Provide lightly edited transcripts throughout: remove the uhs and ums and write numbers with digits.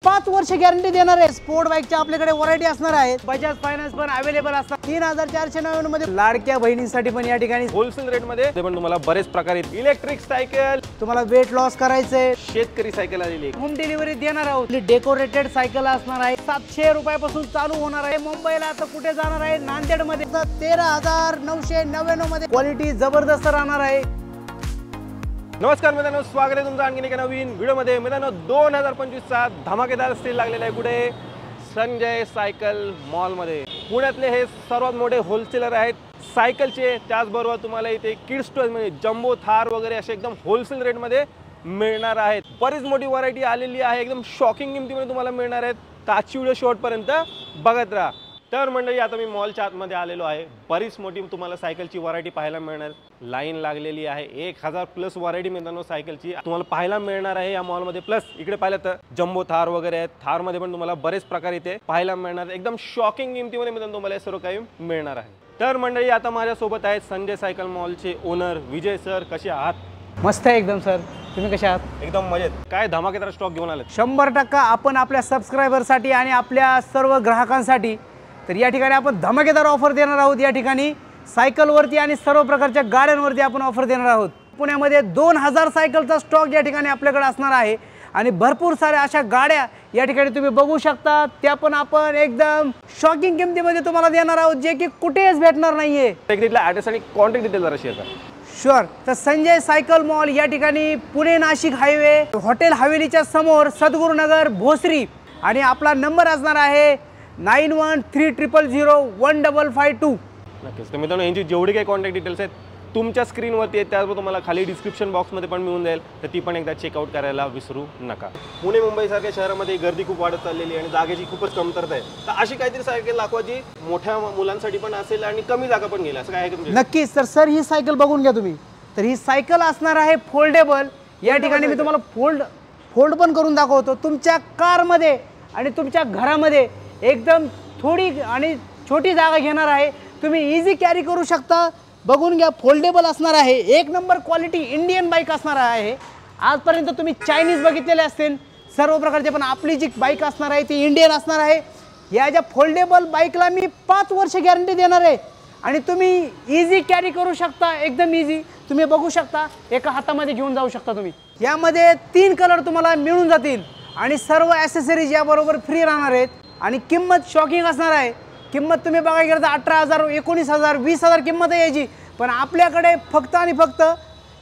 5 वर्ष गॅरंटी देणार आहे। स्पोर्ट बाईकच्या आपल्याकडे व्हरायटी असणार आहे। बजाज फायनान्स पण अवेलेबल असतात। 3499 मध्ये लाडक्या बहिणींसाठी पण या ठिकाणी होलसेल रेट मध्ये पण तुम्हाला बरेच प्रकार आहेत। इलेक्ट्रिक सायकल, तुम्हाला वेट लॉस करायचंय, शेतकरी सायकल आलेली, होम डिलिव्हरी देणार आहोत। डेकोरेटेड सायकल असणार आहे। 700 रुपयापासून चालू होणार आहे। मुंबईला आता कुठे जाणार आहे? नांदेड मध्ये 13999 मध्ये क्वालिटी जबरदस्त राहणार आहे। नमस्कार मित्रांनो, स्वागत आहे तुमचं आणखी एका नवीन व्हिडिओमध्ये। मित्रांनो 2025 चा धमाकेदार सेल लागलेला आहे कुठे? संजय सायकल मॉल मध्ये। पुण्यातले हे सर्वात मोठे होलसेलर आहेत सायकलचे। त्याचबरोबर तुम्हाला इथे किड्स टॉयज म्हणजे जम्बो थार वगैरे असे एकदम होलसेल रेट मध्ये मिळणार आहेत। बरीच मोठी व्हरायटी आलेली आहे, एकदम शॉकिंग किमतीमध्ये तुम्हाला मिळणार आहेत। तर आजची व्हिडिओ शेवटपर्यंत बघत राहा। तर मंडळी, आता मी मॉलच्या आतमध्ये आलेलो आहे। बरीच मोठी तुम्हाला सायकलची व्हरायटी पाहायला मिळणार। लाईन लागलेली आहे, 1000 प्लस व्हरायटी मित्रांनो सायकलची तुम्हाला पाहायला मिळणार आहे या मॉलमध्ये। प्लस इकडे पाहिलं तर जम्बो थार वगैरे आहेत। थार मध्ये पण तुम्हाला बरेच प्रकार इथे पाहायला मिळणार। एकदम शॉकिंग किमतीमध्ये मित्रांनो तुम्हाला हे सर्व काही मिळणार आहे। तर मंडळी, आता माझ्यासोबत आहेत संजय सायकल मॉलचे ओनर विजय सर। कसे आहात? मस्त आहे एकदम सर, तुम्ही कसे आहात? एकदम मजेत। काय धमाकेदार स्टॉक घेऊन आले? 100% आपण आपल्या सबस्क्रायबरसाठी आणि आपल्या सर्व ग्राहकांसाठी तर या ठिकाणी आपण धमाकेदार ऑफर देणार आहोत। या ठिकाणी सायकलवरती आणि सर्व प्रकारच्या गाड्यांवरती आपण ऑफर देणार आहोत। पुण्यामध्ये 2000 सायकलचा स्टॉक या ठिकाणी आपल्याकडे असणार आहे आणि भरपूर साऱ्या अशा गाड्या या ठिकाणी तुम्ही बघू शकता। त्या पण आपण एकदम शॉकिंग किमतीमध्ये तुम्हाला देणार आहोत, जे की कुठेच भेटणार नाहीये। तिथला ॲड्रेस आणि कॉन्टॅक्ट डिटेल जरा शेअर करा। शुअर। तर संजय सायकल मॉल या ठिकाणी पुणे नाशिक हायवे हॉटेल हवेलीच्या समोर सद्गुरुनगर भोसरी आणि आपला नंबर असणार आहे 9130001552। नक्कीच। तर मित्रांनो, यांची जेवढी काही कॉन्टॅक्ट डिटेल्स आहेत तुमच्या स्क्रीनवरती आहेत, त्याचबरोबर तुम्हाला खाली डिस्क्रिप्शन बॉक्समध्ये पण मिळून जाईल। तर ती पण एकदा चेकआउट करायला विसरू नका। पुणे मुंबईसारख्या शहरामध्ये गर्दी खूप वाढत चाललेली आहे आणि जागेची खूपच कमतरता आहे। तर अशी काहीतरी सायकल दाखवायची मोठ्या मुलांसाठी पण असेल आणि कमी जागा पण गेला, असं काय आहे का? नक्कीच तर सर, ही सायकल बघून घ्या तुम्ही। तर ही सायकल असणार आहे फोल्डेबल। या ठिकाणी मी तुम्हाला फोल्ड पण करून दाखवतो। तुमच्या कारमध्ये आणि तुमच्या घरामध्ये एकदम थोडी आणि छोटी जागा घेणार आहे। तुम्ही इझी कॅरी करू शकता। बघून घ्या, फोल्डेबल असणार आहे। एक नंबर क्वालिटी इंडियन बाईक असणार आहे। आजपर्यंत तुम्ही चायनीज बघितलेले असतील सर्व प्रकारचे, पण आपली जी बाईक असणार आहे ती इंडियन असणार आहे। या ज्या फोल्डेबल बाईकला मी 5 वर्ष गॅरंटी देणार आहे आणि तुम्ही इझी कॅरी करू शकता, एकदम इझी। तुम्ही बघू शकता, एका हातामध्ये घेऊन जाऊ शकता तुम्ही। यामध्ये 3 कलर तुम्हाला मिळून जातील आणि सर्व ॲसेसरीज याबरोबर फ्री राहणार आहेत आणि किंमत शॉकिंग असणार आहे। किंमत तुम्ही बघायला गेलं तर 18000, 19000, 20000 किंमत आहे याची, पण आपल्याकडे फक्त आणि फक्त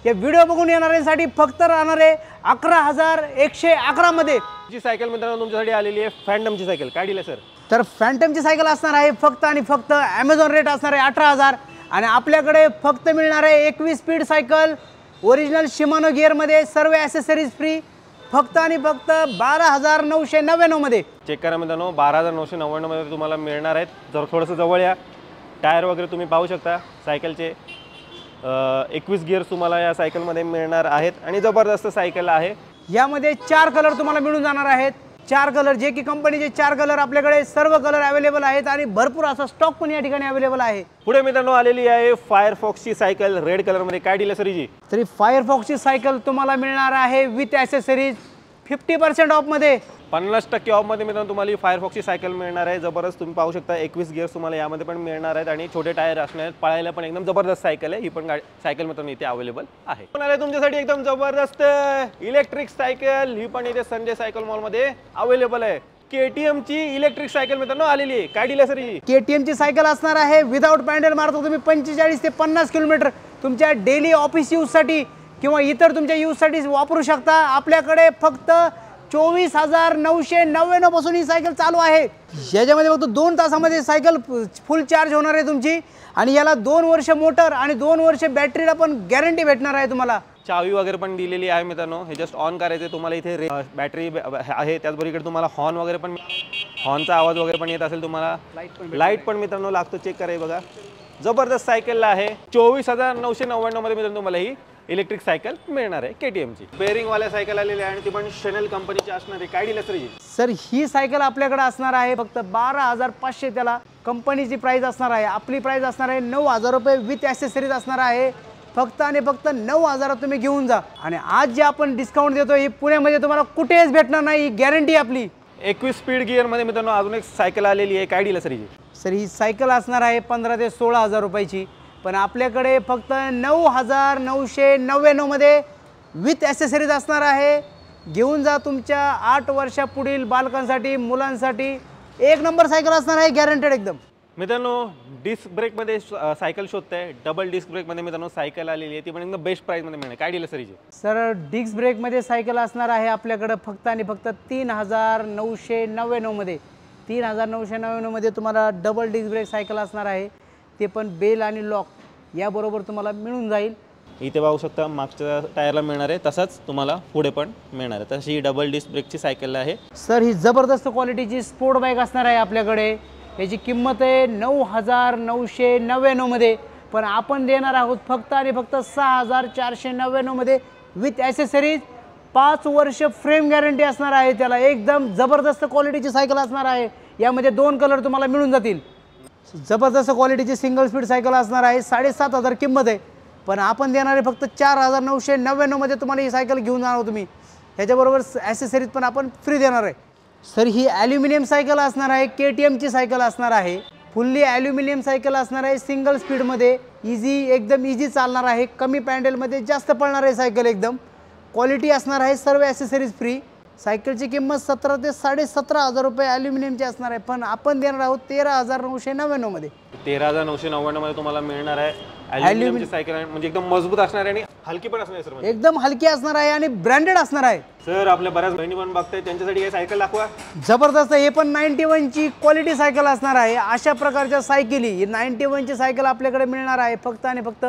या व्हिडिओ बघून येणाऱ्यांसाठी फक्त राहणार आहे 11111 मध्ये। जी सायकल मित्रांनो तुमच्यासाठी आलेली आहे फॅन्टमची सायकल। काय दिलं सर? तर फॅन्टमची सायकल असणार आहे फक्त आणि फक्त ॲमेझॉन रेट असणार आहे 18000 आणि आपल्याकडे फक्त मिळणार आहे 21 स्पीड सायकल ओरिजिनल शिमानो गिअरमध्ये, सर्व ॲसेसरीज फ्री, फक्त आणि फक्त 12999 मध्ये। चेक करा मित्रांनो, 12999 मध्ये तुम्हाला मिळणार आहेत। जर थोडंसं जवळ या, टायर वगैरे तुम्ही पाहू शकता सायकलचे। 21 गिअर्स तुम्हाला या सायकलमध्ये मिळणार आहेत आणि जबरदस्त सायकल आहे। यामध्ये 4 कलर तुम्हाला मिळून जाणार आहेत। 4 कलर, जे की कंपनीचे 4 कलर आपल्याकडे सर्व कलर अवेलेबल आहेत आणि भरपूर असा स्टॉक पण या ठिकाणी अवेलेबल आहे। पुढे मित्रांनो आलेली आहे फायरफॉक्सची सायकल रेड कलरमध्ये। काय डील सर जी? तरी फायरफॉक्सची सायकल तुम्हाला मिळणार आहे विथ ॲसेसरीज 50% ऑफमध्ये, 50% ऑफमध्ये मित्रांनो तुम्हाला ही फायरफॉक्सची सायकल मिळणार आहे। जबरदस्त तुम्ही पाहू शकता, 21 गिअर्स तुम्हाला यामध्ये पण मिळणार आहेत आणि छोटे टायर असणार आहेत। पळायला पण एकदम जबरदस्त सायकल आहे ही पण सायकल मित्रांनो इथे अवेलेबल आहे। पण आले तुमच्यासाठी एकदम जबरदस्त इलेक्ट्रिक सायकल, ही पण इथे संजय सायकल मॉलमध्ये अवेलेबल आहे। KTM ची इलेक्ट्रिक सायकल मित्रांनो आलेली आहे। काय डील सर ही? KTM ची सायकल असणार आहे विदाउट पॅन्डल मारतो तुम्ही 45 ते 50 किलोमीटर तुमच्या डेली ऑफिस यूजसाठी किंवा इतर तुमच्या यूजसाठी वापरू शकता। आपल्याकडे फक्त 24999 पासून ही सायकल चालू आहे। याच्यामध्ये फक्त 2 तासामध्ये सायकल फुल चार्ज होणार आहे तुमची आणि याला 2 वर्ष मोटर आणि 2 वर्ष बॅटरीला पण गॅरंटी भेटणार आहे तुम्हाला। चावी वगैरे पण दिलेली आहे मित्रांनो। हे जस्ट ऑन करायचे तुम्हाला। इथे बॅटरी आहे, त्याचबरोबर इकडे तुम्हाला हॉर्न वगैरे पण, हॉर्नचा आवाज वगैरे पण येत असेल तुम्हाला। लाईट पण मित्रांनो लागतो, चेक करा बघा। जबरदस्त सायकल आहे। 24999 मध्ये मित्रांनो तुम्हाला ही इलेक्ट्रिक सायकल मिळणार आहे KTM ची। बेअरिंग वाल्या सायकल आलेली आहे आणि ती पण शनेल कंपनीची असणार आहे। काय डील सर ही? सर ही सायकल आपल्याकडे असणार आहे फक्त 12500, त्याला कंपनीची प्राइस असणार आहे। आपली प्राइस असणार आहे 9000 रुपये विथ ॲसेसरीज असणार आहे। फक्त आणि फक्त 9000 तुम्ही घेऊन जा आणि आज जे आपण डिस्काउंट देतो ही पुण्यामध्ये तुम्हाला कुठेच भेटणार नाही, गॅरंटी आपली। 21 स्पीड गिअरमध्ये मित्रांनो अजून एक सायकल आलेली आहे, काय डील सर हिची? सर ही सायकल असणार आहे 15 ते 16,000 रुपयाची, पण आपल्याकडे फक्त 9,999 मध्ये विथ ॲसेसरीज असणार आहे. घेऊन जा तुमच्या 8 वर्षापुढील बालकांसाठी, मुलांसाठी एक नंबर सायकल असणार आहे, गॅरंटेड एकदम. मित्रांनो डिस्क ब्रेकमध्ये सायकल शोधताय, डबल डिस्क ब्रेकमध्ये मित्रांनो सायकल आलेली आहे, ती पण एकदम बेस्ट प्राईसमध्ये मिळणार, काय डील सर हिची? सर डिस्क ब्रेकमध्ये सायकल असणार आहे आपल्याकडं फक्त आणि फक्त 3,999 मध्ये. 3,999 मध्ये तुम्हाला डबल डिस्क ब्रेक सायकल असणार आहे, ते पण बेल आणि लॉक याबरोबर तुम्हाला मिळून जाईल. इथे पाहू शकता मागच्या टायरला मिळणार आहे, तसंच तुम्हाला पुढे पण मिळणार आहे. तशी ही डबल डिस्क ब्रेकची सायकल आहे. सर ही जबरदस्त क्वालिटीची स्पोर्ट बाईक असणार आहे आपल्याकडे. याची किंमत आहे 9,999 मध्ये, पण आपण देणार आहोत फक्त आणि फक्त 6,499 मध्ये विथ ॲसेसरीज. 5 वर्ष फ्रेम गॅरंटी असणार आहे त्याला. एकदम जबरदस्त क्वालिटीची सायकल असणार आहे. यामध्ये 2 कलर तुम्हाला मिळून जातील. जबरदस्त क्वालिटीची सिंगल स्पीड सायकल असणार आहे. 7,500 किंमत आहे, पण आपण देणारे फक्त 4,999 मध्ये तुम्हाला ही सायकल घेऊन जाणार तुम्ही. ह्याच्याबरोबर ॲसेसरीज पण आपण फ्री देणार आहे. सर ही ॲल्युमिनियम सायकल असणार आहे, KTMची सायकल असणार आहे. फुल्ली ॲल्युमिनियम सायकल असणार आहे, सिंगल स्पीडमध्ये, एकदम इझी चालणार आहे, कमी पॅन्डलमध्ये जास्त पळणार आहे सायकल. एकदम क्वालिटी असणार आहे, सर्व ॲसेसरीज फ्री. सायकलची किंमत 17 ते 17,500 रुपये ॲल्युमिनियमची असणार आहे, पण आपण देणार आहोत 13,999 मध्ये. 13,999 मध्ये तुम्हाला मिळणार आहे ॲल्युमिनियमची सायकल, म्हणजे एकदम मजबूत असणार आहे आणि हलकी पण असणार आहे सर. एकदम हलकी असणार आहे आणि ब्रँडेड असणार आहे. सर आपल्या बऱ्याच बहिणी पण बघताय, त्यांच्यासाठी काही सायकल दाखवा. जबरदस्त, हे पण 91 ची क्वालिटी सायकल असणार आहे. अशा प्रकारच्या सायकली, ही 91 ची सायकल आपल्याकडे मिळणार आहे फक्त आणि फक्त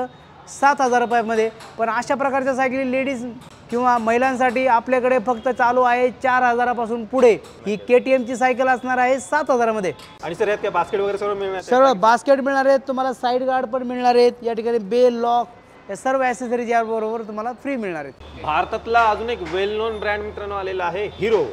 7,000 रुपयामध्ये. पण अशा प्रकारच्या सायकली लेडीज किंवा महिलांसाठी आपल्याकडे फक्त चालू आहे 4,000 पासून पुढे. ही KTMची सायकल असणार आहे 7,000 मध्ये. आणि सर यात काय बास्केट वगैरे सर्व मिळणार? सर्व बास्केट मिळणार आहेत तुम्हाला, साईड गार्ड पण मिळणार आहेत. या ठिकाणी बेल, लॉक या सर्व ॲसेसरीज याबरोबर तुम्हाला फ्री मिळणार आहेत. भारतातला अजून एक वेल नोन ब्रँड मित्रांनो आलेला आहे, हिरो.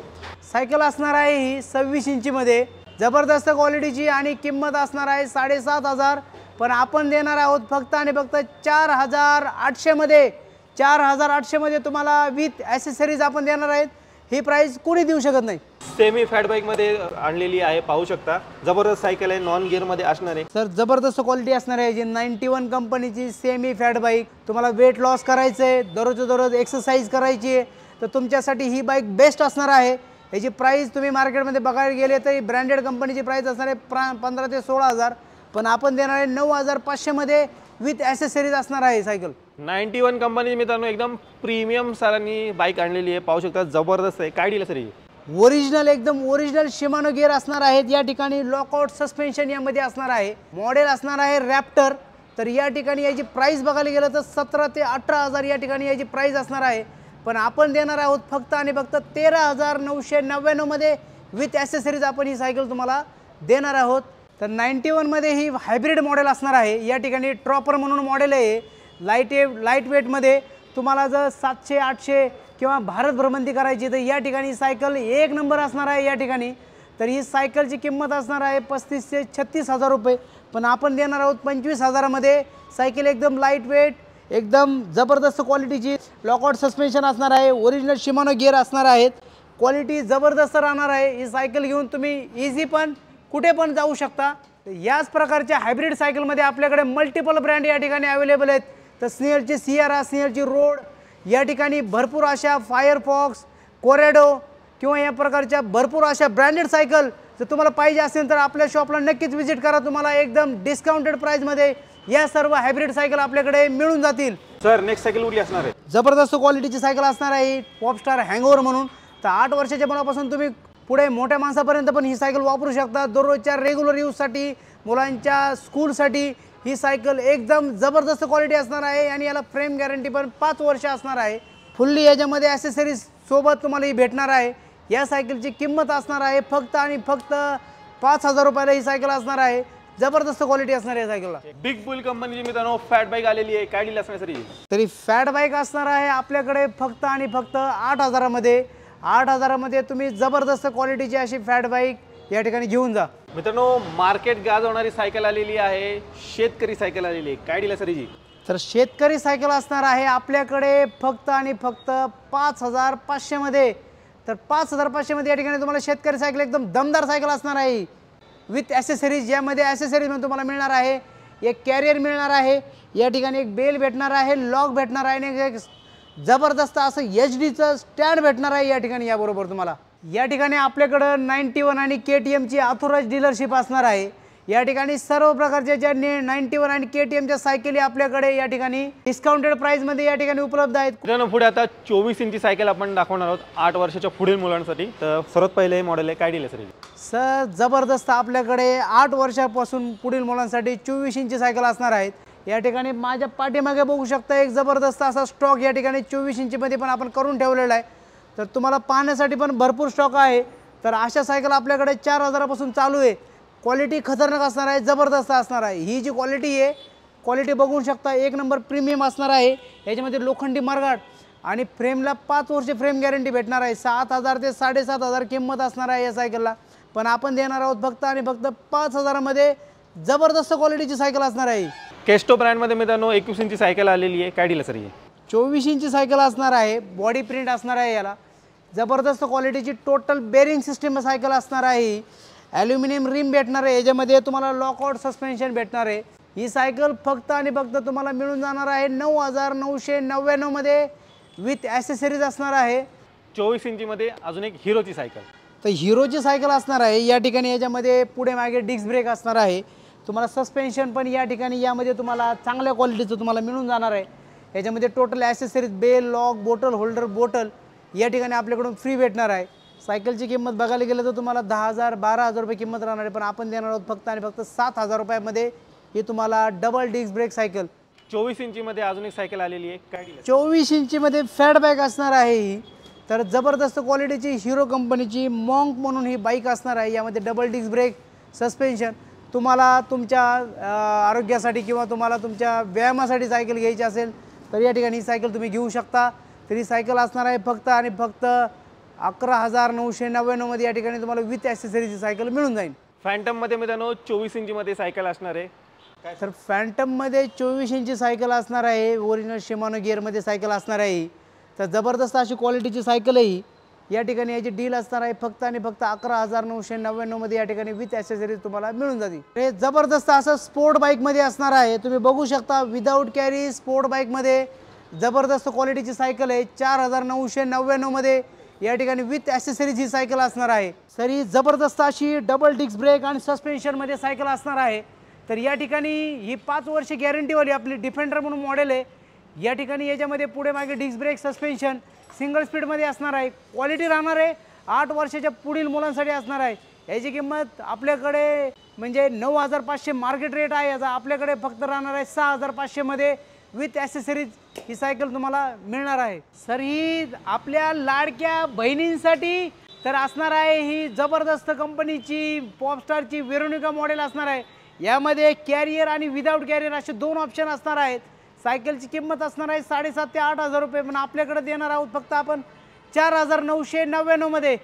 सायकल असणार आहे ही 26 इंचीमध्ये, जबरदस्त क्वालिटीची, आणि किंमत असणार आहे 7,500, पण आपण देणार आहोत फक्त आणि फक्त 4,800 मध्ये. 4,800 मध्ये तुम्हाला विथ ॲसेसरीज आपण देणार आहेत. ही प्राइस कोणी देऊ शकत नाही. सेमी फॅट बाईक मध्ये आणलेली आहे, पाहू शकता. जबरदस्त सायकल आहे, नॉन गिअर मध्ये असणार आहे. सर जबरदस्त क्वालिटी असणार आहे. जी 91 कंपनीची सेमी फॅट बाईक. तुम्हाला वेट लॉस करायचं आहे, दररोज एक्सरसाइज करायची आहे, तर तुमच्यासाठी ही बाईक बेस्ट असणार आहे. याची प्राइस तुम्ही मार्केटमध्ये बघायला गेले तर ब्रँडेड कंपनीची प्राइस असणार आहे 15 ते 16,000, पण आपण देणार आहे 9,500 मध्ये विथ ॲसेसरीज असणार आहे सायकल. 91 कंपनी मित्रांनो एकदम प्रीमियम सरांनी बाईक आणलेली आहे, पाहू शकता. जबरदस्त आहे, काय डील सर? ओरिजिनल, एकदम ओरिजिनल शिमानो गिअर असणार आहेत. या ठिकाणी लॉकआउट सस्पेन्शन यामध्ये असणार आहे. मॉडेल असणार आहे रॅप्टर. तर या ठिकाणी याची प्राइस बघायला गेलं तर 17 ते 18,000 या ठिकाणी याची प्राइस असणार आहे, पण आपण देणार आहोत फक्त आणि फक्त 13,999 मध्ये विथ ॲसेसरीज आपण ही सायकल तुम्हाला देणार आहोत. तर 91 मध्ये ही हायब्रिड मॉडेल असणार आहे. या ठिकाणी ट्रॉपर म्हणून मॉडेल आहे. लाईट वेटमध्ये तुम्हाला जर 700-800 किंवा भारत भ्रमंती करायची तर या ठिकाणी सायकल एक नंबर असणार आहे या ठिकाणी. तर ही सायकलची किंमत असणार आहे 35 ते 36,000 रुपये, पण आपण देणार आहोत 25,000 मध्ये. सायकल एकदम लाईट वेट, एकदम जबरदस्त क्वालिटीची, लॉकआउट सस्पेन्शन असणार आहे, ओरिजिनल शिमानो गिअर असणार आहेत. क्वालिटी जबरदस्त राहणार आहे. ही सायकल घेऊन तुम्ही इझी पण कुठे पण जाऊ शकता. याच प्रकारच्या हायब्रिड सायकलमध्ये आपल्याकडे मल्टिपल ब्रँड या ठिकाणी अवेलेबल आहेत. तर स्नेहलची सियारा, स्नेहलची रोड, या ठिकाणी भरपूर अशा फायरफॉक्स, कोरेडो किंवा या प्रकारच्या भरपूर अशा ब्रँडेड सायकल जर तुम्हाला पाहिजे असेल तर आपल्या शॉपला नक्कीच व्हिजिट करा. तुम्हाला एकदम डिस्काउंटेड प्राइसमध्ये या सर्व हायब्रिड सायकल आपल्याकडे मिळून जातील. सर नेक्स्ट सायकल कुठली असणार आहे? जबरदस्त क्वालिटीची सायकल असणार आहे पॉपस्टार हँगओव्हर म्हणून. तर 8 वर्षाच्या मुलापासून तुम्ही पुढे मोठ्या माणसापर्यंत पण ही सायकल वापरू शकता. दररोजच्या रेग्युलर यूजसाठी, मुलांच्या स्कूलसाठी ही सायकल एकदम जबरदस्त क्वालिटी असणार आहे. आणि याला फ्रेम गॅरंटी पण 5 वर्ष असणार आहे. फुल्ली याच्यामध्ये ॲसेसरीज सोबत तुम्हाला ही भेटणार आहे. या सायकलची किंमत असणार आहे फक्त आणि फक्त 5,000 रुपयाला ही सायकल असणार आहे. जबरदस्त क्वालिटी असणार आहे सायकलला. बिग बुल कंपनीची मित्रांनो फॅट बाईक आलेली आहे, काय डील असणार सर? तरी फॅट बाईक असणार आहे आपल्याकडे फक्त आणि फक्त 8,000 मध्ये. 8,000 मध्ये तुम्ही जबरदस्त क्वालिटीची अशी फॅट बाईक या ठिकाणी घेऊन जा. मित्रांनो मार्केट गाजवणारी सायकल आलेली आहे, शेतकरी सायकल आलेली आहे, काय डील सर हिची? तर शेतकरी सायकल असणार आहे आपल्याकडे फक्त आणि फक्त 5,500 मध्ये. तर 5,500मध्ये या ठिकाणी तुम्हाला शेतकरी सायकल एकदम दमदार सायकल असणार आहे विथ ॲसेसरीज। यामध्ये ॲसेसरीजमध्ये तुम्हाला मिळणार आहे एक कॅरियर मिळणार आहे, या ठिकाणी एक बेल भेटणार आहे, लॉक भेटणार आहे आणि एक जबरदस्त असं HD चं स्टँड भेटणार आहे या ठिकाणी। याबरोबर तुम्हाला या ठिकाणी आपल्याकडं 91 आणि KTMची ऑथोराइज्ड डीलरशिप असणार आहे। या ठिकाणी सर्व प्रकारच्या ज्या 91 आणि KTMच्या सायकली आपल्याकडे या ठिकाणी डिस्काउंटेड प्राइसमध्ये या ठिकाणी उपलब्ध आहेत। मित्रांनो पुढे आता 24 इंची सायकल आपण दाखवणार आहोत 8 वर्षाच्या पुढील मुलांसाठी। तर सर्वात पहिले हे मॉडेल आहे, काय डील आहे सर? सर जबरदस्त आपल्याकडे 8 वर्षापासून पुढील मुलांसाठी 24 इंची सायकल असणार आहेत। या ठिकाणी माझ्या पाठीमागे बघू शकता एक जबरदस्त असा स्टॉक या ठिकाणी 24 इंचीमध्ये पण आपण करून ठेवलेला आहे। तर तुम्हाला पाहण्यासाठी पण भरपूर स्टॉक आहे। तर अशा सायकल आपल्याकडे 4,000 पासून चालू आहे। क्वालिटी खतरनाक असणार आहे, जबरदस्त असणार आहे। ही जी क्वालिटी आहे, क्वालिटी बघू शकता एक नंबर प्रीमियम असणार आहे। याच्यामध्ये लोखंडी मरगाट आणि फ्रेमला 5 वर्ष फ्रेम गॅरंटी भेटणार आहे। 7,000 ते 7,500 किंमत असणार आहे या सायकलला, पण आपण देणार आहोत फक्त आणि फक्त 5,000 मध्ये जबरदस्त क्वालिटीची सायकल असणार आहे। केस्टो ब्रँडमध्ये मित्रांनो 21 इंची सायकल आलेली आहे, काय डील आहे सर? 24 इंची सायकल असणार आहे, बॉडी प्रिंट असणार आहे, याला जबरदस्त क्वालिटीची टोटल बेरिंग सिस्टीम सायकल असणार आहे। ॲल्युमिनियम रिम भेटणार आहे, याच्यामध्ये तुम्हाला लॉकआउट सस्पेन्शन भेटणार आहे। ही सायकल फक्त आणि फक्त तुम्हाला मिळून जाणार आहे 9,999 मध्ये विथ ॲसेसरीज असणार आहे। 24 इंचीमध्ये अजून एक हिरोची सायकल, तर हिरोची सायकल असणार आहे। या ठिकाणी याच्यामध्ये पुढे मागे डिस्क ब्रेक असणार आहे, तुम्हाला सस्पेन्शन पण या ठिकाणी यामध्ये तुम्हाला चांगल्या क्वालिटीचं तुम्हाला मिळून जाणार आहे। याच्यामध्ये total accessories bell, lock, bottle holder, bottle या ठिकाणी आपल्याकडून फ्री भेटणार आहे। सायकलची किंमत बघायला गेलं तर तुम्हाला 10,000-12,000 रुपये किंमत राहणार आहे, पण आपण देणार आहोत फक्त आणि फक्त 7,000 रुपयामध्ये ही तुम्हाला डबल डिस्क ब्रेक सायकल। 24 इंचीमध्ये अजून एक सायकल आलेली आहे, काय डील आहे? 24 इंचीमध्ये फॅट बाईक असणार आहे ही, तर जबरदस्त क्वालिटीची हिरो कंपनीची मॉन्क म्हणून ही बाईक असणार आहे। यामध्ये डबल डिस्क ब्रेक, सस्पेन्शन, तुम्हाला तुमच्या आरोग्यासाठी किंवा तुम्हाला तुमच्या व्यायामासाठी सायकल घ्यायची असेल तर या ठिकाणी ही सायकल तुम्ही घेऊ शकता। तर ही सायकल असणार आहे फक्त आणि फक्त 11,999 मध्ये या ठिकाणी तुम्हाला विथ ॲसेसरीची सायकल मिळून जाईल। फॅन्टममध्ये मित्रांनो 24 इंचीमध्ये सायकल असणार आहे, तर फॅन्टममध्ये 24 इंची सायकल असणार आहे, ओरिजिनल शिमानो गिअरमध्ये सायकल असणार आहे। तर जबरदस्त अशी क्वालिटीची सायकल आहे। या ठिकाणी याची डील असणार आहे फक्त आणि फक्त 11,999 मध्ये या ठिकाणी विथ ॲसेसरीज तुम्हाला मिळून जातील। हे जबरदस्त असं स्पोर्ट बाईकमध्ये असणार आहे, तुम्ही बघू शकता विदाऊट कॅरी स्पोर्ट बाईकमध्ये जबरदस्त क्वालिटीची सायकल आहे। 4,999 मध्ये या ठिकाणी विथ ॲसेसरीज ही सायकल असणार आहे। सर ही जबरदस्त अशी डबल डिस्क ब्रेक आणि सस्पेन्शनमध्ये सायकल असणार आहे। तर या ठिकाणी ही 5 वर्ष गॅरंटीवाली आपली डिफेंडर म्हणून मॉडेल आहे। या ठिकाणी याच्यामध्ये पुढे मागे डिस्क ब्रेक, सस्पेन्शन सिंगल स्पीडमध्ये असणार आहे। क्वालिटी राहणार आहे 8 वर्षाच्या पुढील मुलांसाठी असणार आहे। याची किंमत आपल्याकडे म्हणजे 9,500 मार्केट रेट आहे याचा, आपल्याकडे फक्त राहणार आहे 6,500 मध्ये विथ ॲसेसरीज ही सायकल तुम्हाला मिळणार आहे। सर ही आपल्या लाडक्या बहिणींसाठी तर असणार आहे ही जबरदस्त कंपनीची पॉपस्टारची वेरोनिका मॉडेल असणार आहे। यामध्ये कॅरियर आणि विदाऊट कॅरियर असे 2 ऑप्शन असणार आहेत। सायकलची किंमत असणार आहे 7,500 ते 8,000 रुपये, पण आपल्याकडे देणार आहोत फक्त आपण 4,999 मध्ये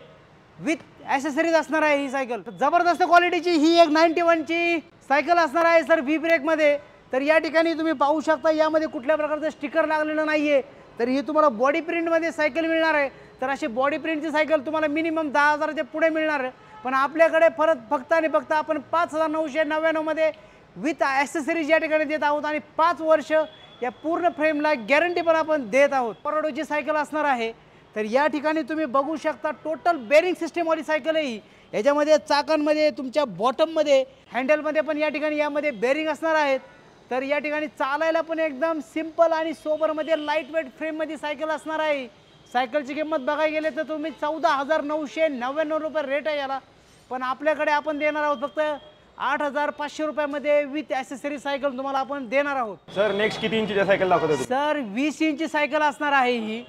विथ ॲसेसरीज असणार आहे ही सायकल। जबरदस्त क्वालिटीची ही एक 91ची सायकल असणार आहे सर व्ही ब्रेकमध्ये। तर या ठिकाणी तुम्ही पाहू शकता यामध्ये कुठल्या प्रकारचं स्टिकर लागलेलं नाही आहे। तर ही तुम्हाला बॉडी प्रिंटमध्ये सायकल मिळणार आहे। तर अशी बॉडी प्रिंटची सायकल तुम्हाला मिनिमम 10,000च्या पुढे मिळणार आहे, पण आपल्याकडे फक्त आणि फक्त आपण 5,999 मध्ये विथ ॲसेसरीज या ठिकाणी देत आहोत आणि 5 वर्ष या पूर्ण फ्रेमला गॅरंटी पण आपण देत आहोत। परोडोची सायकल असणार आहे। तर या ठिकाणी तुम्ही बघू शकता टोटल बेरिंग सिस्टीमवाली सायकल आहे। याच्यामध्ये चाकांमध्ये, तुमच्या बॉटममध्ये, हँडलमध्ये पण या ठिकाणी यामध्ये बेरिंग असणार आहेत। तर या ठिकाणी चालायला पण एकदम सिंपल आणि सोबरमध्ये लाईट वेट फ्रेममध्ये सायकल असणार आहे। सायकलची किंमत बघायला गेले तर तुम्ही 14,999 रुपये रेट आहे याला, पण आपल्याकडे आपण देणार आहोत फक्त 8,500 रुपयामध्ये विथ ॲसेसरीज सायकल तुम्हाला आपण देणार आहोत। सर नेक्स्ट किती इंचीच्या सायकल दाखवतो? सर 20 इंची सायकल असणार आहे ही,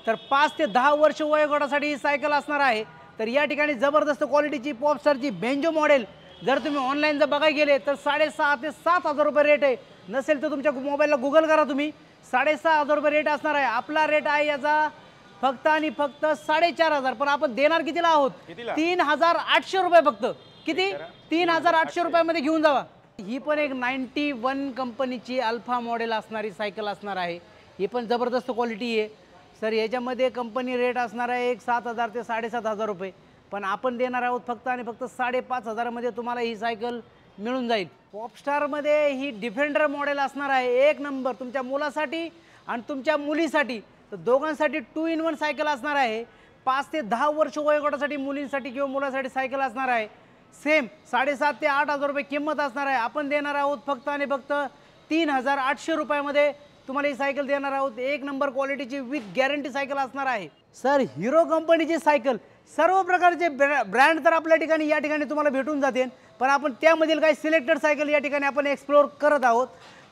तर 5 ते 10 वर्ष वयोगटासाठी ही सायकल असणार आहे। तर या ठिकाणी जबरदस्त क्वालिटीची पॉपस्टारची बेंजो मॉडेल जर तुम्ही ऑनलाईन जर बघायला गेले तर 6,500 ते 7,000 रुपये रेट आहे। नसेल तर तुमच्या मोबाईलला गुगल करा तुम्ही, 6,500 रुपये रेट असणार आहे। आपला रेट आहे याचा फक्त आणि फक्त 4,500, पण आपण देणार कितीला आहोत? 3,800 रुपये फक्त। किती? 3,800 रुपयामध्ये घेऊन जावा। ही पण एक 91 कंपनीची अल्फा मॉडेल असणारी सायकल असणार आहे। ही पण जबरदस्त क्वालिटी आहे। सर याच्यामध्ये कंपनी रेट असणार आहे एक 7,000 ते 7,500 रुपये, पण आपण देणार आहोत फक्त आणि फक्त 5,500मध्ये तुम्हाला ही सायकल मिळून जाईल. पॉपस्टारमध्ये ही डिफेंडर मॉडेल असणार आहे, एक नंबर तुमच्या मुलासाठी आणि तुमच्या मुलीसाठी, तर दोघांसाठी 2 in 1 सायकल असणार आहे. 5 ते 10 वर्ष वयोगटासाठी मुलींसाठी किंवा मुलासाठी सायकल असणार आहे. सेम 7,500 ते 8,000 रुपये किंमत असणार आहे. आपण देणार आहोत फक्त आणि फक्त 3,800 रुपयामध्ये तुम्हाला ही सायकल देणार आहोत. एक नंबर क्वालिटीची विथ गॅरंटी सायकल असणार आहे. सर हिरो कंपनीची सायकल सर्व प्रकारचे ब्रँड तर आपल्या ठिकाणी या ठिकाणी तुम्हाला भेटून जातील, पण आपण त्यामधील काही सिलेक्टेड सायकल या ठिकाणी आपण एक्सप्लोअर करत आहोत.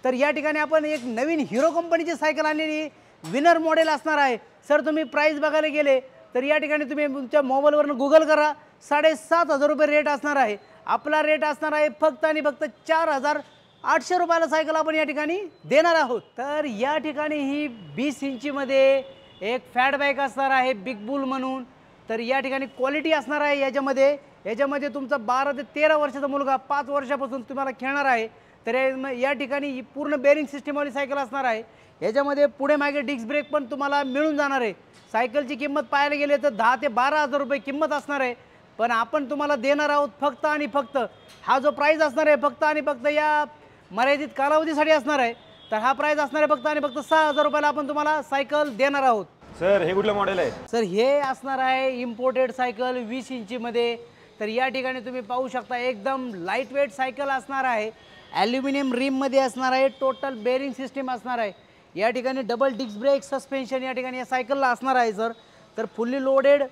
तर या ठिकाणी आपण एक नवीन हिरो कंपनीची सायकल आणलेली विनर मॉडेल असणार आहे. सर तुम्ही प्राईस बघायला गेले तर या ठिकाणी तुम्ही तुमच्या मोबाईलवरून गुगल करा, 7,500 रुपये रेट असणार आहे. आपला रेट असणार आहे फक्त आणि फक्त 4,800 रुपयाला सायकल आपण या ठिकाणी देणार आहोत. तर या ठिकाणी ही 20 इंचीमध्ये एक फॅट बाईक असणार आहे बिग बुल म्हणून. तर या ठिकाणी क्वालिटी असणार आहे याच्यामध्ये तुमचा 12 ते 13 वर्षाचा मुलगा 5 वर्षापासून तुम्हाला खेळणार आहे. तर या ठिकाणी ही पूर्ण बेरिंग सिस्टीमवाली सायकल असणार आहे. याच्यामध्ये पुढे मागे डिस्क ब्रेक पण तुम्हाला मिळून जाणार आहे. सायकलची किंमत पाहायला गेले तर 10,000 ते 12,000 रुपये किंमत असणार आहे, पण आपण तुम्हाला देणार आहोत फक्त आणि फक्त हा जो प्राईस असणार आहे फक्त आणि फक्त या मर्यादित कालावधीसाठी असणार आहे. तर हा प्राईस असणार आहे फक्त आणि फक्त 6,000 रुपयाला आपण तुम्हाला सायकल देणार आहोत. सर हे कुठलं मॉडेल आहे? सर हे असणार आहे इम्पोर्टेड सायकल 20 इंचीमध्ये. तर या ठिकाणी तुम्ही पाहू शकता एकदम लाईट वेट सायकल असणार आहे. ॲल्युमिनियम रिममध्ये असणार आहे. टोटल बेरिंग सिस्टीम असणार आहे. या ठिकाणी डबल डिस्क ब्रेक सस्पेन्शन या ठिकाणी या सायकलला असणार आहे सर. तर फुल्ली लोडेड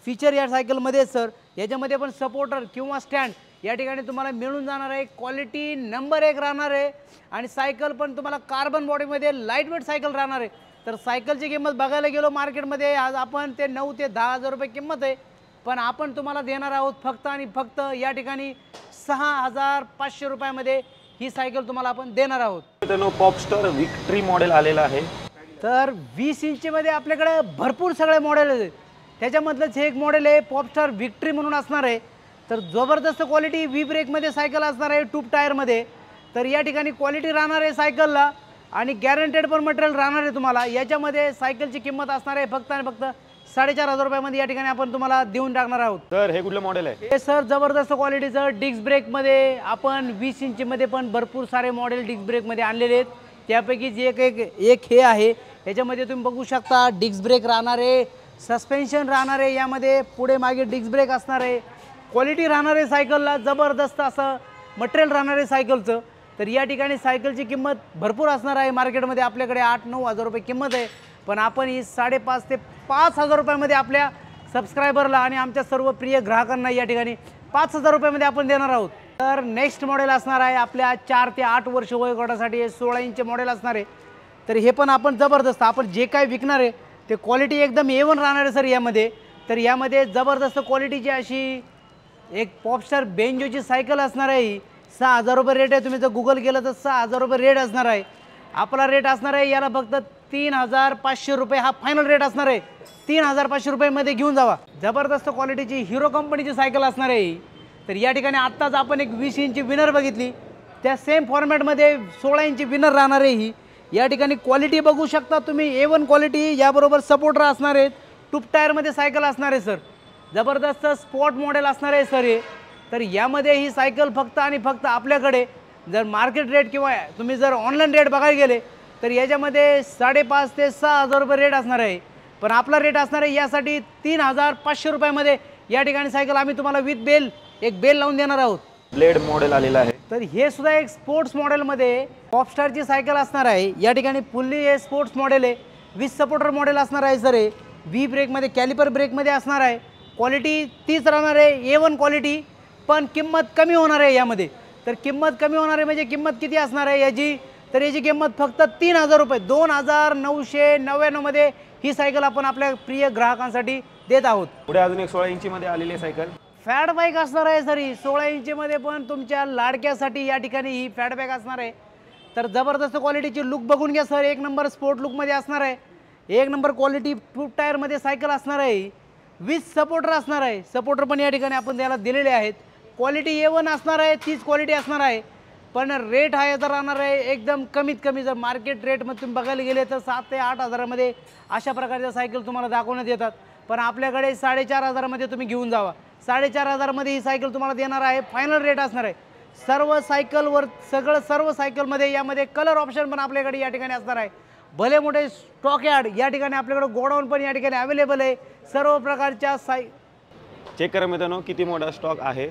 फीचर या सायकलमध्ये सर. याच्यामध्ये पण सपोर्टर किंवा स्टँड या ठिकाणी तुम्हाला मिळून जाणार आहे. क्वालिटी नंबर 1 राहणार आहे आणि सायकल पण तुम्हाला कार्बन बॉडीमध्ये लाईट वेट सायकल राहणार आहे. तर सायकलची किंमत बघायला गेलो मार्केटमध्ये आज आपण ते 9,000 ते 10,000 रुपये किंमत आहे, पण आपण तुम्हाला देणार आहोत फक्त आणि फक्त या ठिकाणी 6,500 रुपयामध्ये ही सायकल तुम्हाला आपण देणार आहोत. मित्रांनो पॉपस्टार विक्ट्री मॉडेल आलेला आहे. तर 20 इंचीमध्ये आपल्याकडे भरपूर सगळे मॉडेल आहेत. त्याच्यामधलंच हे एक मॉडेल आहे पॉपस्टार विक्ट्री म्हणून असणार आहे. तर जबरदस्त क्वालिटी व्ही ब्रेकमध्ये सायकल असणार आहे, ट्यूब टायरमध्ये. तर या ठिकाणी क्वालिटी राहणार आहे सायकलला आणि गॅरंटेड पण मटेरियल राहणार आहे तुम्हाला. याच्यामध्ये सायकलची किंमत असणार आहे फक्त आणि फक्त 4,500 रुपयामध्ये या ठिकाणी आपण तुम्हाला देऊन टाकणार आहोत. सर हे कुठलं मॉडेल आहे? हे सर जबरदस्त क्वालिटीचं डिस्क ब्रेकमध्ये आपण 20 इंचीमध्ये पण भरपूर सारे मॉडेल डिस्क ब्रेकमध्ये आणलेले आहेत. त्यापैकी जे एक हे आहे. याच्यामध्ये तुम्ही बघू शकता डिस्क ब्रेक राहणार आहे, सस्पेन्शन राहणार आहे, यामध्ये पुढे मागे डिस्क ब्रेक असणार आहे. क्वालिटी राहणार आहे सायकलला, जबरदस्त असं मटेरियल राहणार आहे सायकलचं. तर या ठिकाणी सायकलची किंमत भरपूर असणार आहे. मार्केटमध्ये आपल्याकडे 8-9 हजार रुपये किंमत आहे, पण आपण ही 5,500 ते 5,000 रुपयामध्ये आपल्या सबस्क्रायबरला आणि आमच्या सर्व प्रिय ग्राहकांना या ठिकाणी 5,000 रुपयामध्ये आपण देणार आहोत. तर नेक्स्ट मॉडेल असणार आहे आपल्या 4 ते 8 वर्ष वयोगटासाठी हे 16 इंच मॉडेल असणार आहे. तर हे पण आपण जबरदस्त आपण जे काय विकणार आहे ते क्वालिटी एकदम A1 राहणार आहे सर यामध्ये. तर यामध्ये जबरदस्त क्वालिटीची अशी एक पॉपस्टार बेंजोची सायकल असणार आहे. 6,000 रुपये रेट आहे. तुम्ही जर गुगल केलं तर 6,000 रुपये रेट असणार आहे. आपला रेट असणार आहे याला फक्त 3,500 रुपये हा फायनल रेट असणार आहे. 3,500 रुपयामध्ये घेऊन जावा. जबरदस्त क्वालिटीची हिरो कंपनीची सायकल असणार आहे. तर या ठिकाणी आत्ताच आपण एक 20 इंची विनर बघितली, त्या सेम फॉर्मॅटमध्ये 16 इंची विनर राहणार आहे ही. या ठिकाणी क्वालिटी बघू शकता तुम्ही A1 क्वालिटी, याबरोबर सपोर्टर असणार आहेत. ट्यूब टायरमध्ये सायकल असणार आहे सर. जबरदस्त स्पोर्ट मॉडेल असणार आहे सर हे. तर यामध्ये ही सायकल फक्त आणि फक्त आपल्याकडे जर मार्केट रेट किंवा तुम्ही जर ऑनलाईन रेट बघायला गेले तर याच्यामध्ये 5,500 ते 6,000 रुपये रेट असणार आहे, पण आपला रेट असणार आहे यासाठी 3,500 रुपयामध्ये या ठिकाणी सायकल आम्ही तुम्हाला विथ बेल एक बेल लावून देणार आहोत. ब्लेड मॉडेल आलेला आहे. तर हे सुद्धा एक स्पोर्ट्स मॉडेलमध्ये पॉपस्टारची सायकल असणार आहे. या ठिकाणी फुल्ली हे स्पोर्ट्स मॉडेल आहे, विथ सपोर्टर मॉडेल असणार आहे सर हे. व्ही ब्रेकमध्ये कॅलिपर ब्रेकमध्ये असणार आहे. क्वालिटी तीच राहणार आहे A1 क्वालिटी, पण किंमत कमी होणार आहे यामध्ये. तर किंमत कमी होणार आहे म्हणजे किंमत किती असणार आहे याची? तर याची किंमत फक्त 3,000 रुपये 2,999 मध्ये ही सायकल आपण आपल्या प्रिय ग्राहकांसाठी देत आहोत. पुढे अजून एक 16 इंचीमध्ये आलेली सायकल फॅट बाईक असणार आहे सर ही 16 इंचीमध्ये, पण तुमच्या लाडक्यासाठी या ठिकाणी ही फॅट बाईक असणार आहे. तर जबरदस्त क्वालिटीची लुक बघून घ्या सर. एक नंबर स्पोर्ट लुकमध्ये असणार आहे. एक नंबर क्वालिटी ट्यूब टायरमध्ये सायकल असणार आहे. विथ सपोर्टर असणार आहे. सपोर्टर पण या ठिकाणी आपण त्याला दिलेले आहेत. क्वालिटी A1 असणार आहे, तीच क्वालिटी असणार आहे. पण रेट हा याचा राहणार आहे एकदम कमीत कमी. जर मार्केट रेटमध्ये तुम्ही बघायला गेले तर 7 ते 8 हजारामध्ये अशा प्रकारच्या सायकल तुम्हाला दाखवण्यात येतात. पण आपल्याकडे 4.5 हजारामध्ये तुम्ही घेऊन जावा. 4.5 हजारामध्ये ही सायकल तुम्हाला देणार आहे. फायनल रेट असणार आहे. सर्व सायकलमध्ये यामध्ये कलर ऑप्शन पण आपल्याकडे या ठिकाणी असणार आहे. भले मोठे स्टॉक यार्ड या ठिकाणी आपल्याकडे गोडाऊन पण या ठिकाणी अवेलेबल आहे. सर्व प्रकारच्या चेक करा मित्रांनो किती मोठा स्टॉक आहे.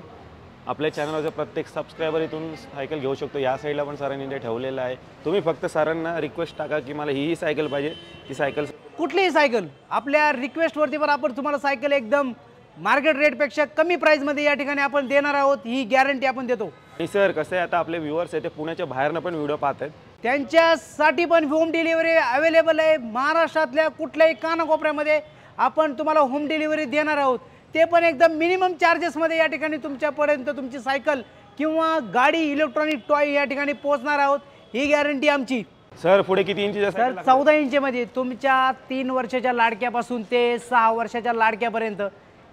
आपल्या चॅनलवरचे प्रत्येक सबस्क्रायबर इथून सायकल घेऊ शकतो. या साईडला पण सरांनी ते ठेवलेलं आहे. तुम्ही फक्त सरांना रिक्वेस्ट टाका की मला ही सायकल पाहिजे. ती सायकल कुठलीही सायकल आपल्या रिक्वेस्टवरती पण आपण तुम्हाला सायकल एकदम मार्केट रेटपेक्षा कमी प्राईजमध्ये या ठिकाणी आपण देणार आहोत. ही गॅरंटी आपण देतो. आणि सर कसं आहे आता आपले व्ह्युअर्स आहे ते पुण्याच्या बाहेरनं पण व्हिडिओ पाहत आहेत. त्यांच्यासाठी पण होम डिलिव्हरी अवेलेबल आहे. महाराष्ट्रातल्या कुठल्याही कानाकोपऱ्यामध्ये आपण तुम्हाला होम डिलिव्हरी देणार आहोत. ते पण एकदम मिनिमम चार्जेसमध्ये या ठिकाणी तुमच्यापर्यंत तुमची सायकल किंवा गाडी इलेक्ट्रॉनिक टॉय या ठिकाणी पोहोचणार आहोत. ही गॅरंटी आमची. सर पुढे किती इंची सर 14 इंचमध्ये तुमच्या 3 वर्षाच्या लाडक्यापासून ते 6 वर्षाच्या लाडक्यापर्यंत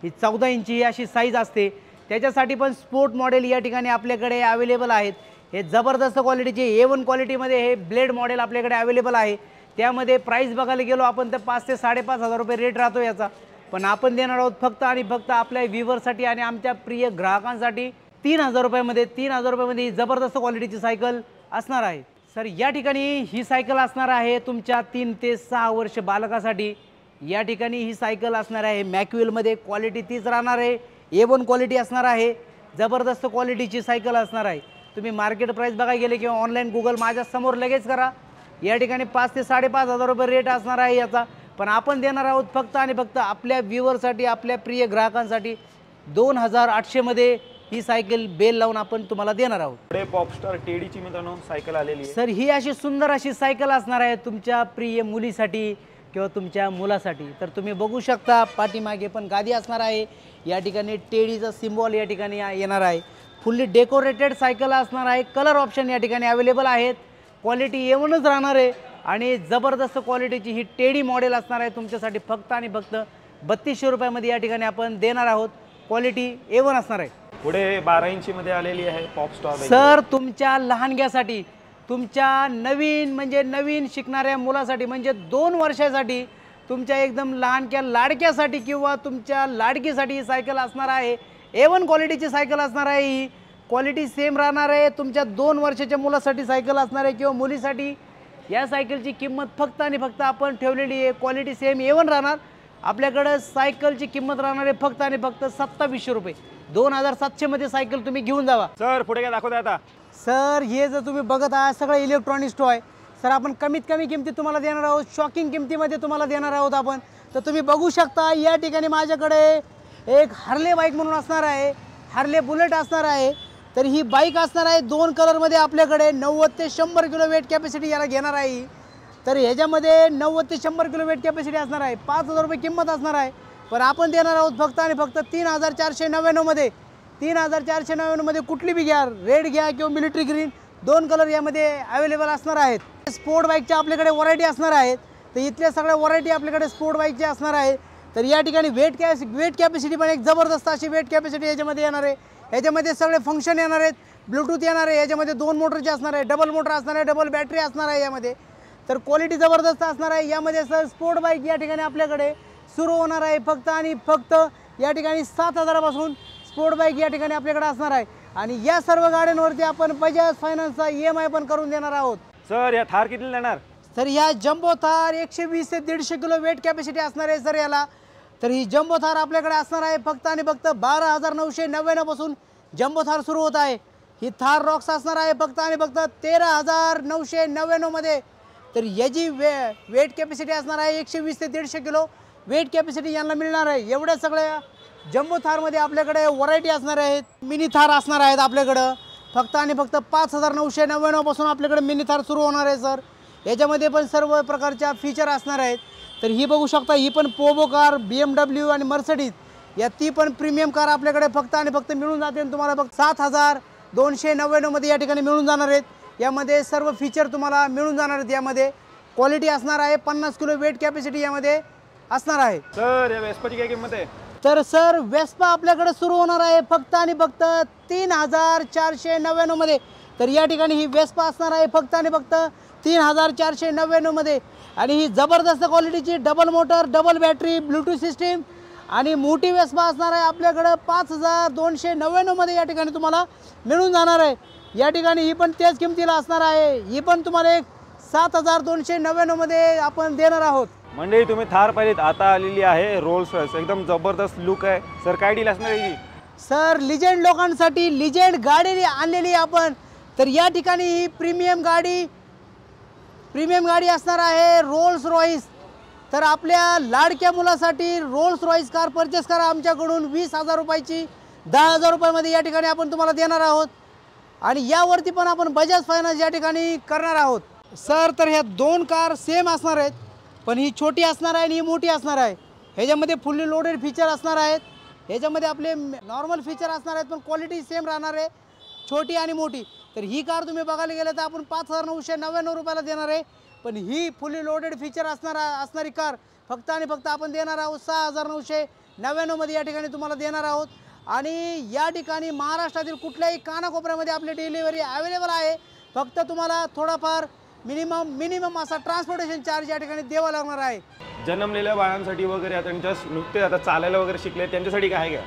ही 14 इंची ही अशी साईज असते. त्याच्यासाठी पण स्पोर्ट मॉडेल या ठिकाणी आपल्याकडे अवेलेबल आहेत. हे जबरदस्त क्वालिटीचे A1 क्वालिटीमध्ये हे ब्लेड मॉडेल आपल्याकडे अवेलेबल आहे. त्यामध्ये प्राईस बघायला गेलो आपण तर 5 ते 5.5 हजार रुपये रेट राहतो याचा. पण आपण देणार आहोत फक्त आणि फक्त आपल्या व्ह्युअरसाठी आणि आमच्या प्रिय ग्राहकांसाठी 3,000 रुपयामध्ये. 3,000 रुपयामध्ये ही जबरदस्त क्वालिटीची सायकल असणार आहे. सर या ठिकाणी ही सायकल असणार आहे तुमच्या 3 ते 6 वर्ष बालकासाठी. या ठिकाणी ही सायकल असणार आहे मॅक्युअलमध्ये. क्वालिटी तीच राहणार आहे. A1 क्वालिटी असणार आहे. जबरदस्त क्वालिटीची सायकल असणार आहे. तुम्ही मार्केट प्राईस बघायला गेले किंवा ऑनलाईन गुगल माझ्यासमोर लगेच करा. या ठिकाणी 5 ते 5.5 हजार रुपये रेट असणार आहे याचा. पण आपण देणार आहोत फक्त आणि फक्त आपल्या व्ह्युअरसाठी आपल्या प्रिय ग्राहकांसाठी 2,800मध्ये ही सायकल बेल लावून आपण तुम्हाला देणार आहोत. पुढे पॉपस्टार टेडीची मित्रांनो सायकल आलेली आहे. सर ही अशी सुंदर अशी सायकल असणार आहे तुमच्या प्रिय मुलीसाठी किंवा तुमच्या मुलासाठी. तर तुम्ही बघू शकता पाठीमागे पण गादी असणार आहे. या ठिकाणी टेडीचा सिम्बॉल या ठिकाणी येणार आहे. फुल्ली डेकोरेटेड सायकल असणार आहे. कलर ऑप्शन या ठिकाणी अवेलेबल आहेत. क्वालिटी A1च राहणार आहे आणि जबरदस्त क्वालिटीची ही टेडी मॉडेल असणार आहे तुमच्यासाठी फक्त आणि फक्त 3200 रुपयामध्ये या ठिकाणी आपण देणार आहोत. क्वालिटी A1 असणार आहे. पुढे 12 इंचीमध्ये आलेली आहे पॉपस्टार. सर तुमच्या लहानग्यासाठी तुमच्या नवीन शिकणाऱ्या मुलासाठी म्हणजे 2 वर्षासाठी तुमच्या एकदम लहानक्या लाडक्यासाठी किंवा तुमच्या लाडकीसाठी ही सायकल असणार आहे. A1 क्वालिटीची सायकल असणार आहे. ही क्वालिटी सेम राहणार आहे. तुमच्या 2 वर्षाच्या मुलासाठी सायकल असणार आहे किंवा मुलीसाठी. या सायकलची किंमत फक्त आणि फक्त आपण ठेवलेली आहे. क्वालिटी सेम A1 राहणार. आपल्याकडं सायकलची किंमत राहणार आहे फक्त आणि फक्त 2700 रुपये. 2,700मध्ये सायकल तुम्ही घेऊन जावा. सर पुढे काय दाखवताय आता? सर हे जर तुम्ही बघत आहात सगळं इलेक्ट्रॉनिक्स टॉय. सर आपण कमीत कमी किमतीत तुम्हाला देणार आहोत. शॉकिंग किमतीमध्ये तुम्हाला देणार आहोत आपण. तर तुम्ही बघू शकता या ठिकाणी माझ्याकडे एक हार्ले बाईक म्हणून असणार आहे. हार्ले बुलेट असणार आहे. तर ही बाईक असणार आहे 2 कलरमध्ये आपल्याकडे. 90 ते 100 किलो वेट कॅपॅसिटी याला घेणार आहे. तर ह्याच्यामध्ये 90 ते 100 किलो वेट कॅपॅसिटी असणार आहे. 5,000 रुपये किंमत असणार आहे. पण आपण देणार आहोत फक्त आणि फक्त 3,499मध्ये. 3,499मध्ये कुठली बी घ्या. रेड घ्या किंवा मिलिटरी ग्रीन 2 कलर यामध्ये अवेलेबल असणार आहेत. स्पोर्ट बाईकच्या आपल्याकडे व्हरायटी असणार आहेत. तर इथल्या सगळ्या व्हरायटी आपल्याकडे स्पोर्ट बाईकच्या असणार आहेत. तर या ठिकाणी वेट कॅपॅसिटी पण एक जबरदस्त अशी वेट कॅपॅसिटी याच्यामध्ये येणार आहे. याच्यामध्ये सगळे फंक्शन येणार आहेत. ब्लूटूथ येणार आहे. याच्यामध्ये 2 मोटरचे असणार आहे. डबल मोटर असणार आहे. डबल बॅटरी असणार आहे यामध्ये. तर क्वालिटी जबरदस्त असणार आहे. यामध्ये सर स्पोर्ट बाईक या ठिकाणी आपल्याकडे सुरू होणार आहे फक्त आणि फक्त या ठिकाणी 7,000पासून स्पोर्ट बाईक या ठिकाणी आपल्याकडे असणार आहे. आणि या सर्व गाड्यांवरती आपण बजाज फायनान्सचा EMI पण करून देणार आहोत. सर या थार किती देणार? सर या जम्बो थार 120 ते 150 किलो वेट कॅपॅसिटी असणार आहे सर याला. तर ही जम्बो थार आपल्याकडे असणार आहे फक्त आणि फक्त 12,999 पासून जम्बो थार सुरू होत आहे. ही थार रॉक्स असणार आहे फक्त आणि फक्त 13,999मध्ये. तर याची वेट कॅपॅसिटी असणार आहे 120 ते 150 किलो वेट कॅपॅसिटी यांना मिळणार आहे. एवढ्या सगळ्या जम्बो थारमध्ये आपल्याकडे व्हरायटी असणार आहेत. मिनी थार असणार आहेत आपल्याकडं फक्त आणि फक्त 5,999 पासून आपल्याकडे मिनी थार सुरू होणार आहे सर. याच्यामध्ये पण सर्व प्रकारच्या फीचर असणार आहेत. तर ही बघू शकता ही पण पोबो कार BMW आणि मर्सिडीज या ती पण प्रीमियम कार आपल्याकडे फक्त आणि फक्त मिळून जाते. तुम्हाला फक्त 7,299मध्ये या ठिकाणी मिळून जाणार आहेत. यामध्ये सर्व फीचर तुम्हाला मिळून जाणार आहेत. यामध्ये क्वालिटी असणार आहे 50 किलो वेट कॅपॅसिटी यामध्ये असणार आहे. सर या वेस्पाची काय किंमत आहे? तर सर वेस्पा आपल्याकडे सुरू होणार आहे फक्त आणि फक्त 3,499मध्ये. तर या ठिकाणी ही वेस्पा असणार आहे फक्त आणि फक्त 3499 मध्ये आणि ही जबरदस्त क्वालिटीची double motor, double battery, Bluetooth system आणि मोठी वेस्पा असणार आहे आपल्याकडं 5299 मध्ये या ठिकाणी तुम्हाला मिळून जाणार आहे। या ठिकाणी ही पण त्याच किमतीला असणार आहे, ही पण तुम्हाला एक 7299 मध्ये आपण देणार आहोत। मंडळी तुम्ही थार पाहिलीत, आता आलेली आहे रोल्स रॉयस, एकदम जबरदस्त लुक आहे सर। काय डील असणार आहे? सर लिजेंड लोकांसाठी लिजेंड गाडी आणलेली आपण। तर या ठिकाणी ही प्रीमियम गाडी असणार आहे रोल्स रॉयस। तर आपल्या लाडक्या मुलासाठी रोल्स रॉयस कार परचेस करा आमच्याकडून 20,000 रुपयाची 10,000 रुपयामध्ये या ठिकाणी आपण तुम्हाला देणार आहोत आणि यावरती पण आपण बजाज फायनान्स या ठिकाणी करणार आहोत। सर तर ह्या दोन कार सेम असणार आहेत, पण ही छोटी असणार आहे आणि ही मोठी असणार आहे। ह्याच्यामध्ये फुल्ली लोडेड फीचर असणार आहेत, ह्याच्यामध्ये आपले नॉर्मल फीचर असणार आहेत, पण क्वालिटी सेम राहणार आहे छोटी आणि मोठी। तर ही कार तुम्ही बघायला गेलं तर आपण 5,999 रुपयाला देणार आहे, पण ही फुल्ली लोडेड फीचर असणारी कार फक्त आणि फक्त आपण देणार आहोत 6,999 मध्ये या ठिकाणी तुम्हाला देणार आहोत। आणि या ठिकाणी महाराष्ट्रातील कुठल्याही कानाकोपऱ्यामध्ये आपली डिलिव्हरी अवेलेबल आहे, फक्त तुम्हाला थोडाफार मिनिमम असा ट्रान्सपोर्टेशन चार्ज या ठिकाणी द्यावा लागणार आहे। जन्मलेल्या बाळांसाठी वगैरे आता नुकते आता चालायला वगैरे शिकले त्यांच्यासाठी काय घ्या?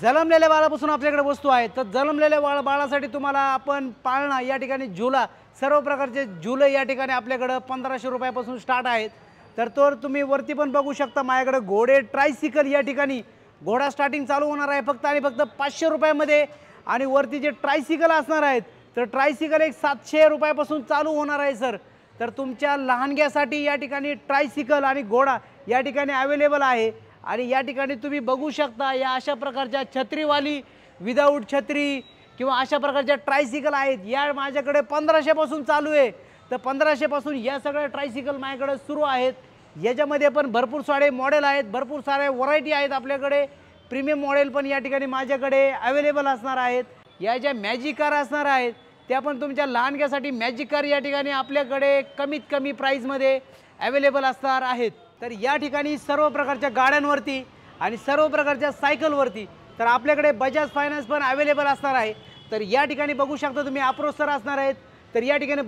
जन्मलेल्या बाळापासून आपल्याकडे वस्तू आहेत। तर जन्मलेल्या बाळासाठी तुम्हाला आपण पाळणा या ठिकाणी झुला, सर्व प्रकारचे झुले या ठिकाणी आपल्याकडं 1500 रुपयापासून स्टार्ट आहेत। तर तुम्ही वरती पण बघू शकता माझ्याकडे घोडे ट्रायसिकल या ठिकाणी घोडा स्टार्टिंग चालू होणार आहे फक्त आणि फक्त 500 रुपयामध्ये आणि वरती जे ट्रायसिकल असणार आहेत तर ट्रायसिकल एक 700 रुपयापासून चालू होणार आहे सर। तर तुमच्या लहानग्यासाठी या ठिकाणी ट्रायसिकल आणि घोडा या ठिकाणी अवेलेबल आहे आणि या ठिकाणी तुम्ही बघू शकता या अशा प्रकारच्या छत्रीवाली विदाऊट छत्री किंवा अशा प्रकारच्या ट्रायसिकल आहेत, या माझ्याकडे 1500 पासून चालू आहे। तर 1500 पासून या सगळ्या ट्रायसिकल माझ्याकडे सुरू आहेत। याच्यामध्ये पण भरपूर सारे मॉडेल आहेत, भरपूर सारे व्हरायटी आहेत आपल्याकडे। प्रीमियम मॉडेल पण या ठिकाणी माझ्याकडे अवेलेबल असणार आहेत। या ज्या मॅजिक कार असणार आहेत त्या पण तुमच्या लहानग्यासाठी मॅजिक कार या ठिकाणी आपल्याकडे कमीत कमी प्राईजमध्ये अवेलेबल असणार आहेत। तर या ठिकाणी सर्व प्रकारच्या गाड्यांवरती आणि सर्व प्रकारच्या सायकलवरती तर आपल्याकडे बजाज फायनान्स पण अवेलेबल असणार आहे। तर या ठिकाणी बघू शकता तुम्ही अप्रोच सर असणार आहेत। तर या ठिकाणी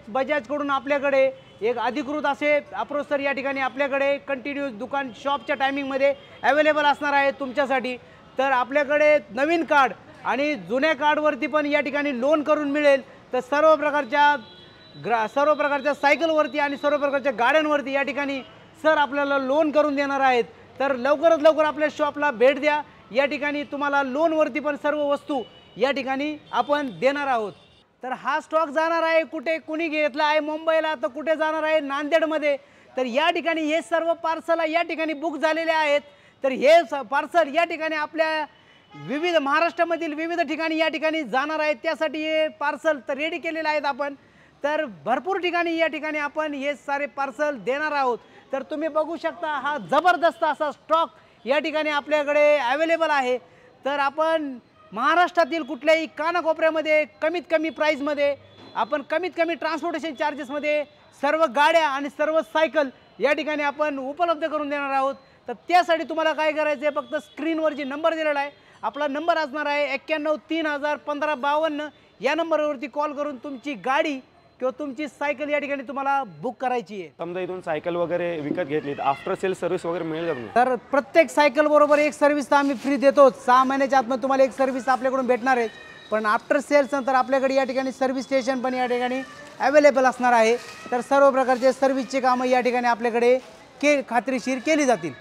बजाजकडून आपल्याकडे एक अधिकृत असे अप्रोच सर या ठिकाणी आपल्याकडे कंटिन्यूस दुकान शॉपच्या टायमिंगमध्ये अवेलेबल असणार आहे तुमच्यासाठी। तर आपल्याकडे नवीन कार्ड आणि जुन्या कार्डवरती पण या ठिकाणी लोन करून मिळेल। तर सर्व प्रकारच्या सायकलवरती आणि सर्व प्रकारच्या गाड्यांवरती या ठिकाणी सर आपल्याला लोन करून देणार आहेत। तर लवकरात लवकर आपल्या शॉपला भेट द्या, या ठिकाणी तुम्हाला लोनवरती पण सर्व वस्तू या ठिकाणी आपण देणार आहोत। तर हा स्टॉक जाणार आहे कुठे, कुणी घेतला आहे मुंबईला, तर कुठे जाणार आहे नांदेडमध्ये। तर या ठिकाणी हे सर्व पार्सल या ठिकाणी बुक झालेले आहेत। तर हे पार्सल या ठिकाणी आपल्या विविध महाराष्ट्रामधील विविध ठिकाणी या ठिकाणी जाणार आहेत, त्यासाठी हे पार्सल तर रेडी केलेले आहेत आपण। तर भरपूर ठिकाणी या ठिकाणी आपण हे सारे पार्सल देणार आहोत। तर तुम्ही बघू शकता हा जबरदस्त असा स्टॉक या ठिकाणी आपल्याकडे अवेलेबल आहे। तर आपण महाराष्ट्रातील कुठल्याही कानाकोपऱ्यामध्ये कमीत कमी प्राईजमध्ये आपण कमीत कमी ट्रान्सपोर्टेशन चार्जेसमध्ये सर्व गाड्या आणि सर्व सायकल या ठिकाणी आपण उपलब्ध करून देणार आहोत। तर त्यासाठी तुम्हाला काय करायचं आहे, फक्त स्क्रीनवर जी नंबर दिलेला आहे आपला नंबर असणार आहे 91301552 या नंबरवरती कॉल करून तुमची गाडी किंवा तुमची सायकल या ठिकाणी तुम्हाला बुक करायची आहे। समजा इथून सायकल वगैरे विकत घेतली तर आफ्टर सेल सर्व्हिस वगैरे मिळेल का तुम्हाला? तर प्रत्येक सायकल बरोबर एक सर्व्हिस तर आम्ही फ्री देतो। 6 महिन्याच्या आतमध्ये तुम्हाला एक सर्व्हिस आपल्याकडून भेटणार आहे, पण आफ्टर सेल्स नंतर आपल्याकडे या ठिकाणी सर्व्हिस स्टेशन पण या ठिकाणी अवेलेबल असणार आहे। तर सर्व प्रकारचे सर्व्हिसचे कामं या ठिकाणी आपल्याकडे खात्रीशीर केली जातील।